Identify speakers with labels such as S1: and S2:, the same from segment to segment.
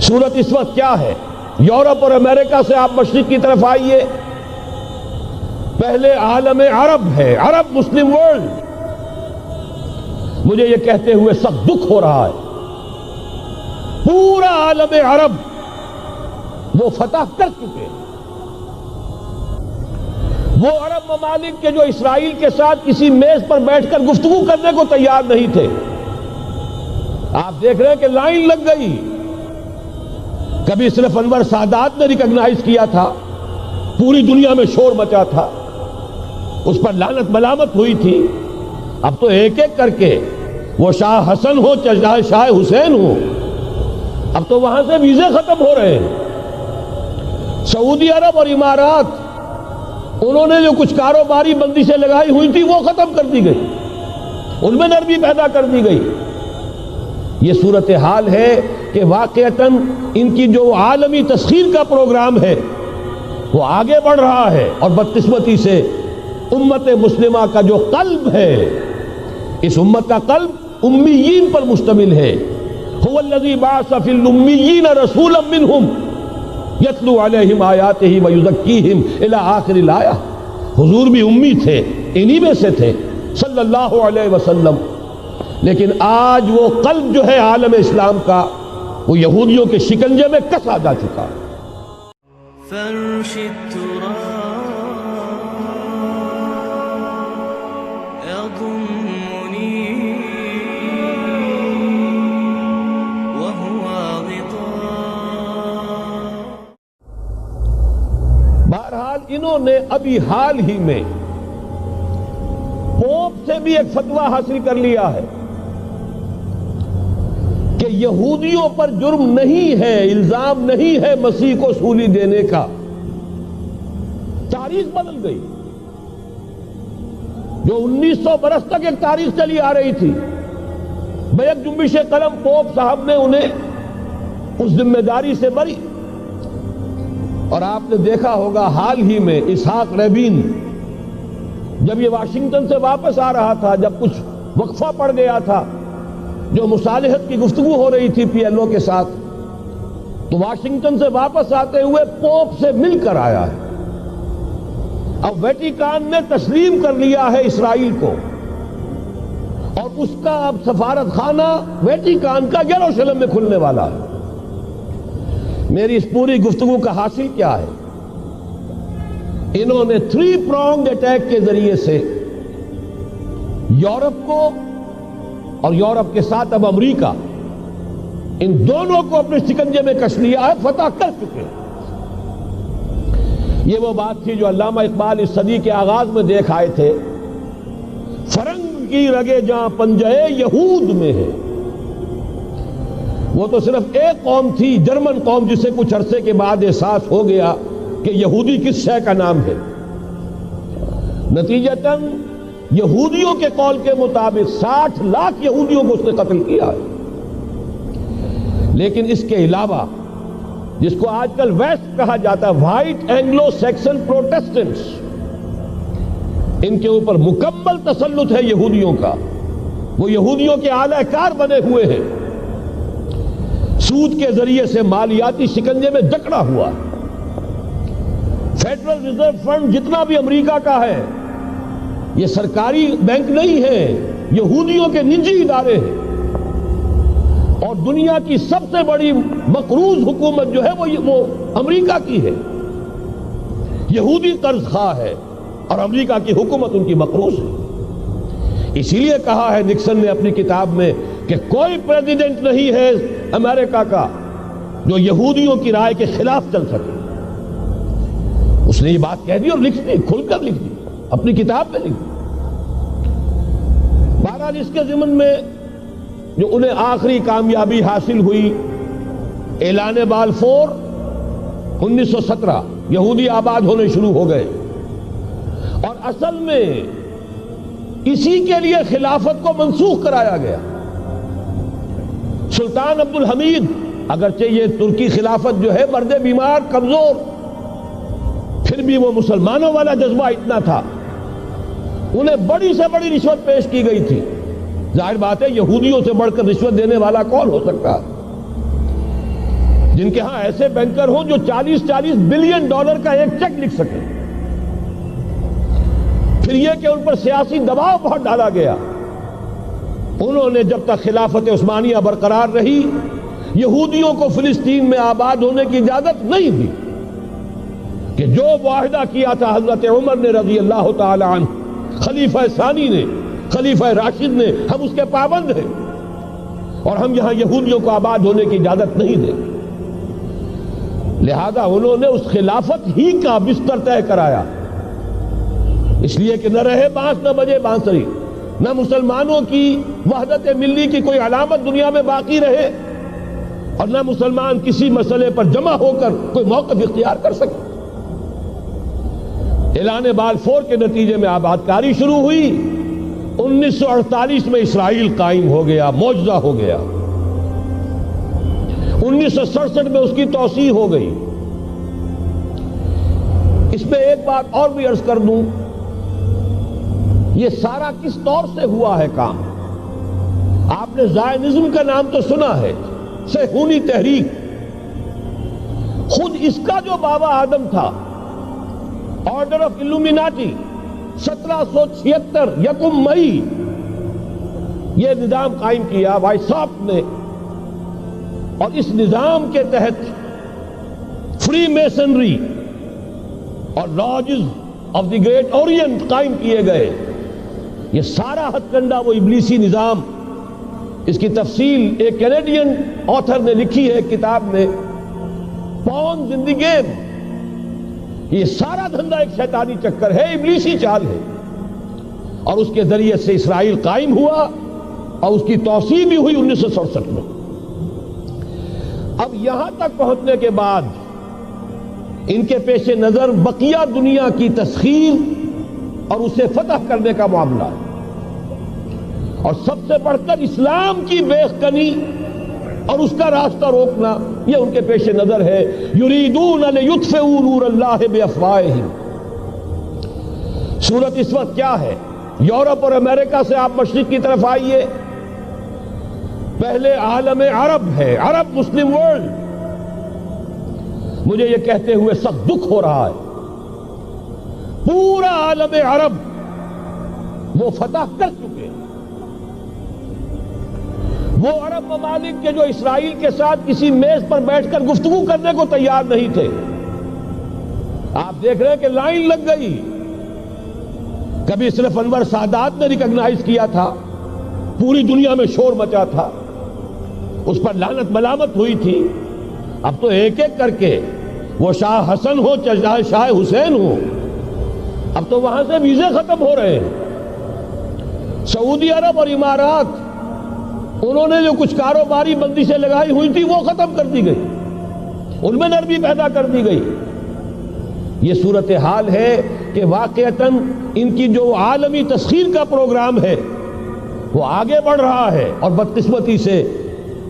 S1: صورت اس وقت کیا ہے؟ یورپ اور امریکہ سے آپ مشرق کی طرف آئیے، پہلے عالم عرب ہے، عرب مسلم ورلڈ. مجھے یہ کہتے ہوئے سخت دکھ ہو رہا ہے، پورا عالم عرب وہ فتح کر چکے. وہ عرب ممالک کے جو اسرائیل کے ساتھ کسی میز پر بیٹھ کر گفتگو کرنے کو تیار نہیں تھے، آپ دیکھ رہے ہیں کہ لائن لگ گئی. کبھی صرف انور سادات نے ریکگنائز کیا تھا، پوری دنیا میں شور مچا تھا، اس پر لعنت ملامت ہوئی تھی. اب تو ایک ایک کر کے، وہ شاہ حسن ہو چاہے شاہ حسین ہو، اب تو وہاں سے ویزے ختم ہو رہے ہیں. سعودی عرب اور امارات، انہوں نے جو کچھ کاروباری بندشیں لگائی ہوئی تھی وہ ختم کر دی گئی، ان میں نرمی پیدا کر دی گئی. یہ صورتحال ہے کہ واقعتاً ان کی جو عالمی تسخیر کا پروگرام ہے وہ آگے بڑھ رہا ہے، اور بدقسمتی سے امت مسلمہ کا جو قلب ہے، اس امت کا قلب امیین پر مشتمل ہے. هو الذی بعث فی الامیین رسولا منہم یتلو علیہم آیاتہ ویزکیہم الی آخر الآیہ. حضور بھی امی تھے، انہی میں سے تھے صلی اللہ علیہ وسلم. لیکن آج وہ قلب جو ہے عالم اسلام کا، وہ یہودیوں کے شکنجے میں کسا جا چکا ہے.
S2: فرش التراب يضمني وهو غطاء.
S1: بہرحال انہوں نے ابھی حال ہی میں پوپ سے بھی ایک فتویٰ حاصل کر لیا ہے کہ یہودیوں پر جرم نہیں ہے، الزام نہیں ہے مسیح کو سولی دینے کا. تاریخ بدل گئی. جو 1900 برس تک ایک تاریخ چلی آ رہی تھی، بیک جنبش قلم پوپ صاحب نے انہیں اس ذمہ داری سے بری. اور آپ نے دیکھا ہوگا حال ہی میں اسحاق ریبین جب یہ واشنگٹن سے واپس آ رہا تھا، جب کچھ وقفہ پڑ گیا تھا، جو مصالحت کی گفتگو ہو رہی تھی پی ایل او کے ساتھ، تو واشنگٹن سے واپس آتے ہوئے پوپ سے مل کر آیا ہے. اب ویٹیکان نے تسلیم کر لیا ہے اسرائیل کو، اور اس کا اب سفارت خانہ ویٹیکان کا یروشلم میں کھلنے والا ہے. میری اس پوری گفتگو کا حاصل کیا ہے؟ انہوں نے 3 pronged اٹیک کے ذریعے سے یورپ کو اور یورپ کے ساتھ اب امریکہ، ان دونوں کو اپنے شکنجے میں کش لیا ہے، فتح کر چکے. یہ وہ بات تھی جو علامہ اقبال اس صدی کے آغاز میں دیکھ آئے تھے، فرنگ کی رگے جہاں پنجے یہود میں ہے. وہ تو صرف ایک قوم تھی، جرمن قوم، جسے کچھ عرصے کے بعد احساس ہو گیا کہ یہودی کس شے کا نام ہے. نتیجتاً یہودیوں کے قول کے مطابق 60 لاکھ یہودیوں کو اس نے قتل کیا ہے. لیکن اس کے علاوہ، جس کو آج کل ویسٹ کہا جاتا ہے، وائٹ اینگلو سیکسن پروٹیسٹنٹس، ان کے اوپر مکمل تسلط ہے یہودیوں کا. وہ یہودیوں کے اعلی کار بنے ہوئے ہیں، سود کے ذریعے سے مالیاتی شکنجے میں جکڑا ہوا. فیڈرل ریزرو فنڈ جتنا بھی امریکہ کا ہے، یہ سرکاری بینک نہیں ہے، یہودیوں کے نجی ادارے ہیں. اور دنیا کی سب سے بڑی مقروض حکومت جو ہے وہ امریکہ کی ہے. یہودی قرض خواہ ہے اور امریکہ کی حکومت ان کی مقروض ہے. اسی لیے کہا ہے نکسن نے اپنی کتاب میں کہ کوئی پریزیڈنٹ نہیں ہے امریکہ کا جو یہودیوں کی رائے کے خلاف چل سکے. اس نے یہ بات کہہ دی اور لکھ دی، کھل کر لکھ دی، اپنی کتاب میں لکھ دی. بہرحال اس کے ضمن میں جو انہیں آخری کامیابی حاصل ہوئی، اعلان بالفور 1917، یہودی آباد ہونے شروع ہو گئے. اور اصل میں اسی کے لیے خلافت کو منسوخ کرایا گیا. سلطان عبد الحمید، اگرچہ یہ ترکی خلافت جو ہے مرد بیمار کمزور، پھر بھی وہ مسلمانوں والا جذبہ اتنا تھا، انہیں بڑی سے بڑی رشوت پیش کی گئی تھی. ظاہر بات ہے یہودیوں سے بڑھ کر رشوت دینے والا کون ہو سکتا ہے. جن کے ہاں ایسے بینکر ہوں جو 40 بلین ڈالر کا ایک چیک لکھ سکیں. پھر یہ کہ ان پر سیاسی دباؤ بہت ڈالا گیا. انہوں نے جب تک خلافت عثمانیہ برقرار رہی یہودیوں کو فلسطین میں آباد ہونے کی اجازت نہیں دی کہ جو معاہدہ کیا تھا حضرت عمر نے رضی اللہ تعالی عنہ، خلیفہ ثانی نے، خلیفہ راشد نے، ہم اس کے پابند ہیں اور ہم یہاں یہودیوں کو آباد ہونے کی اجازت نہیں دیں. لہذا انہوں نے اس خلافت ہی کا بستر طے کرایا، اس لیے کہ نہ رہے بانس نہ بجے بانسری، نہ مسلمانوں کی وحدت ملی کی کوئی علامت دنیا میں باقی رہے اور نہ مسلمان کسی مسئلے پر جمع ہو کر کوئی موقف اختیار کر سکے. اعلان بلفور کے نتیجے میں آباد کاری شروع ہوئی. 1948 میں اسرائیل قائم ہو گیا، معجزہ ہو گیا. 1967 میں اس کی توسیع ہو گئی. اس میں ایک بات اور بھی عرض کر دوں، یہ سارا کس طور سے ہوا ہے کام؟ آپ نے زائنزم کا نام تو سنا ہے، صہیونی تحریک. خود اس کا جو بابا آدم تھا، آرڈر آف الومیناٹی، 1776 یکم مئی یہ نظام قائم کیا وائساپ نے، اور اس نظام کے تحت فری میسنری اور lodges of the great Orient قائم کیے گئے. یہ سارا ہتھ کنڈا وہ ابلیسی نظام، اس کی تفصیل ایک کینیڈین آتھر نے لکھی ہے کتاب میں، پونز ان دی گیم. یہ سارا دھندا ایک شیطانی چکر ہے، ابلیسی چال ہے، اور اس کے ذریعے سے اسرائیل قائم ہوا اور اس کی توسیع بھی ہوئی 1967 میں. اب یہاں تک پہنچنے کے بعد ان کے پیش نظر بقیہ دنیا کی تسخیر اور اسے فتح کرنے کا معاملہ ہے، اور سب سے بڑھ کر اسلام کی بیخکنی اور اس کا راستہ روکنا یہ ان کے پیش نظر ہے. یریدون لیطفئوا نور اللہ بافواہہم. صورت اس وقت کیا ہے؟ یورپ اور امریکہ سے آپ مشرق کی طرف آئیے، پہلے عالم عرب ہے، عرب مسلم ورلڈ. مجھے یہ کہتے ہوئے سخت دکھ ہو رہا ہے، پورا عالم عرب وہ فتح کر چکے. وہ عرب ممالک کے جو اسرائیل کے ساتھ کسی میز پر بیٹھ کر گفتگو کرنے کو تیار نہیں تھے. آپ دیکھ رہے ہیں کہ لائن لگ گئی. کبھی صرف انور سادات نے ریکگنائز کیا تھا، پوری دنیا میں شور مچا تھا، اس پر لعنت ملامت ہوئی تھی. اب تو ایک ایک کر کے، وہ شاہ حسن ہو چاہے شاہ حسین ہو، اب تو وہاں سے ویزے ختم ہو رہے ہیں. سعودی عرب اور امارات، انہوں نے جو کچھ کاروباری بندشیں لگائی ہوئی تھی وہ ختم کر دی گئی، ان میں نرمی پیدا کر دی گئی. یہ صورتحال ہے کہ واقعتاً ان کی جو عالمی تسخیر کا پروگرام ہے وہ آگے بڑھ رہا ہے، اور بدقسمتی سے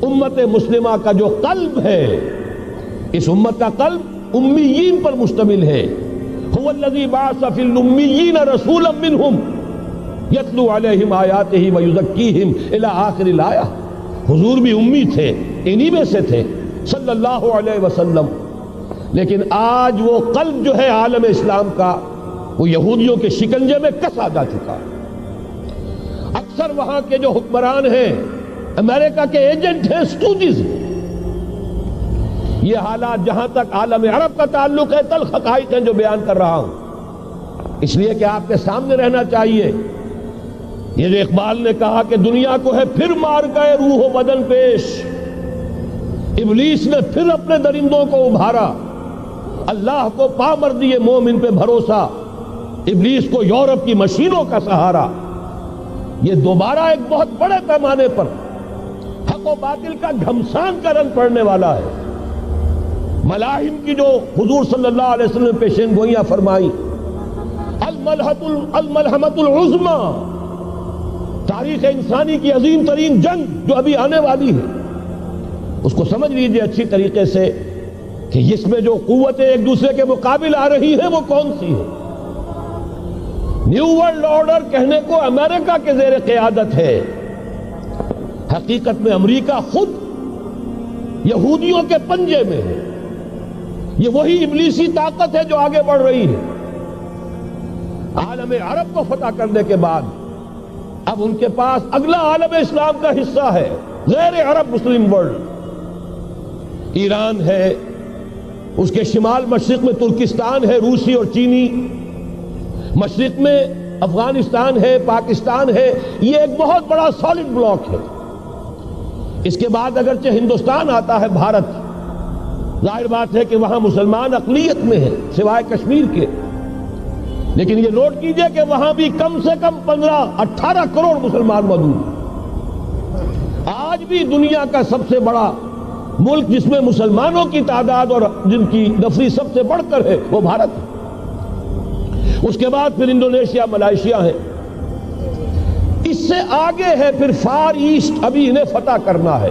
S1: امت مسلمہ کا جو قلب ہے، اس امت کا قلب امیین پر مشتمل ہے. هو الذی بعث فی الامیین رسولا منہم یتلو علیہم آیاتہ ویزکیہم الی آخر الآیہ. حضور بھی امی تھے، انہی میں سے تھے صلی اللہ علیہ وسلم. لیکن آج وہ قلب جو ہے عالم اسلام کا، وہ یہودیوں کے شکنجے میں کسا جا چکا ہے. اکثر وہاں کے جو حکمران ہیں امریکہ کے ایجنٹ ہیں، اسٹوڈیز. یہ حالات جہاں تک عالم عرب کا تعلق ہے تلخ حقائق ہیں جو بیان کر رہا ہوں، اس لیے کہ آپ کے سامنے رہنا چاہیے. یہ جو اقبال نے کہا کہ دنیا کو ہے پھر مار گئے روح و بدن پیش، ابلیس نے پھر اپنے درندوں کو ابھارا، اللہ کو پا مر دیے مومن پہ بھروسہ، ابلیس کو یورپ کی مشینوں کا سہارا. یہ دوبارہ ایک بہت بڑے پیمانے پر حق و باطل کا گھمسان کا رنگ پڑنے والا ہے. ملاحم کی جو حضور صلی اللہ علیہ وسلم نے پیشین گوئیاں فرمائی، الملحمۃ العظمی، تاریخ انسانی کی عظیم ترین جنگ جو ابھی آنے والی ہے، اس کو سمجھ لیجئے اچھی طریقے سے کہ اس میں جو قوتیں ایک دوسرے کے مقابل آ رہی ہیں وہ کون سی ہے. نیو ورلڈ آرڈر کہنے کو امریکہ کے زیر قیادت ہے، حقیقت میں امریکہ خود یہودیوں کے پنجے میں ہے. یہ وہی ابلیسی طاقت ہے جو آگے بڑھ رہی ہے. عالم عرب کو فتح کرنے کے بعد اب ان کے پاس اگلا عالم اسلام کا حصہ ہے، غیر عرب مسلم ورلڈ. ایران ہے، اس کے شمال مشرق میں ترکستان ہے، روسی اور چینی، مشرق میں افغانستان ہے، پاکستان ہے. یہ ایک بہت بڑا سالڈ بلاک ہے. اس کے بعد اگرچہ ہندوستان آتا ہے، بھارت، ظاہر بات ہے کہ وہاں مسلمان اقلیت میں ہیں سوائے کشمیر کے، لیکن یہ نوٹ کیجئے کہ وہاں بھی کم سے کم 15-18 کروڑ مسلمان موجود ہیں. آج بھی دنیا کا سب سے بڑا ملک جس میں مسلمانوں کی تعداد اور جن کی نفری سب سے بڑھ کر ہے وہ بھارت ہے. اس کے بعد پھر انڈونیشیا، ملائیشیا ہے. اس سے آگے ہے پھر فار ایسٹ، ابھی انہیں فتح کرنا ہے.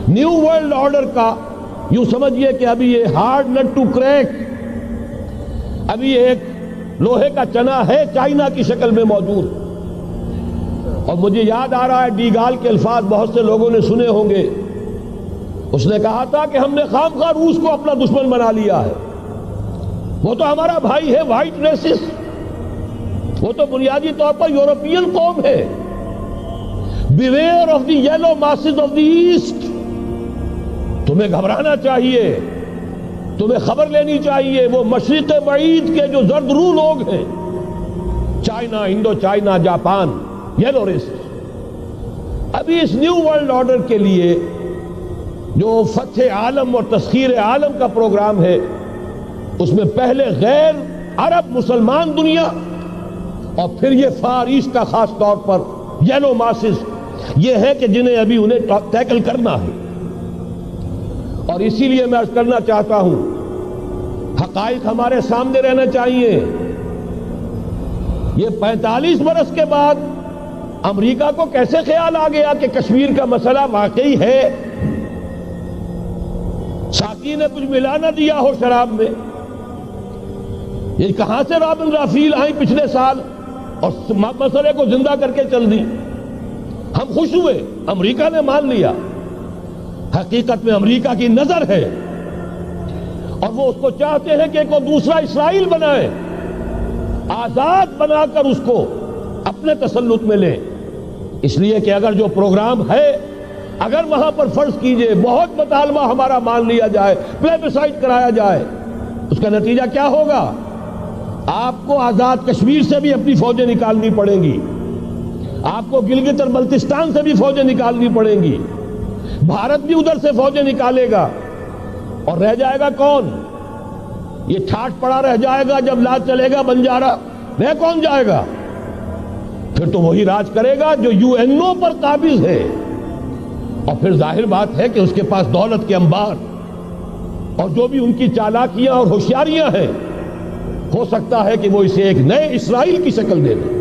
S1: نیو ورلڈ آرڈر کا یوں سمجھئے کہ ابھی یہ ہارڈ نٹ ٹو کریک، ابھی ایک لوہے کا چنا ہے چائنا کی شکل میں موجود. اور مجھے یاد آ رہا ہے ڈی گال کے الفاظ بہت سے لوگوں نے سنے ہوں گے. اس نے کہا تھا کہ ہم نے خام خواہ روس کو اپنا دشمن بنا لیا ہے. وہ تو ہمارا بھائی ہے، وائٹ ریسس، وہ تو بنیادی طور پر یورپین قوم ہے. Beware of the yellow masses of the East. تمہیں گھبرانا چاہیے، تمہیں خبر لینی چاہیے. وہ مشرق بعید کے جو زرد رو لوگ ہیں، China, Indo China, Japan, yellow race. ابھی اس نیو ورلڈ آرڈر کے لیے جو فتح عالم اور تسخیر عالم کا پروگرام ہے، اس میں پہلے غیر عرب مسلمان دنیا اور پھر یہ فار ایسٹ کا خاص طور پر یلو ماسز، یہ ہے کہ جنہیں ابھی انہیں ٹیکل کرنا ہے. اور اسی لیے میں عرض کرنا چاہتا ہوں، حقائق ہمارے سامنے رہنا چاہیے. یہ 45 برس کے بعد امریکہ کو کیسے خیال آ گیا کہ کشمیر کا مسئلہ واقعی ہے؟ ساقی نے کچھ ملا نہ دیا ہو شراب میں. یہ کہاں سے رابن رافیل آئی پچھلے سال اور مسئلے کو زندہ کر کے چل دی. ہم خوش ہوئے، امریکہ نے مان لیا. حقیقت میں امریکہ کی نظر ہے اور وہ اس کو چاہتے ہیں کہ کوئی دوسرا اسرائیل بنائے، آزاد بنا کر اس کو اپنے تسلط میں لیں. اس لیے کہ اگر جو پروگرام ہے، اگر وہاں پر فرض کیجئے بہت مطالبہ ہمارا مان لیا جائے، پلیبسائٹ کرایا جائے، اس کا نتیجہ کیا ہوگا؟ آپ کو آزاد کشمیر سے بھی اپنی فوجیں نکالنی پڑیں گی، آپ کو گلگت اور بلتستان سے بھی فوجیں نکالنی پڑیں گی، بھارت بھی ادھر سے فوجیں نکالے گا. اور رہ جائے گا کون؟ یہ ٹھاٹ پڑا رہ جائے گا. جب لاج چلے گا بنجارا، رہ کون جائے گا؟ پھر تو وہی راج کرے گا جو یو این او پر قابض ہے. اور پھر ظاہر بات ہے کہ اس کے پاس دولت کے انبار اور جو بھی ان کی چالاکیاں اور ہوشیاریاں ہیں، ہو سکتا ہے کہ وہ اسے ایک نئے اسرائیل کی شکل دے دیں.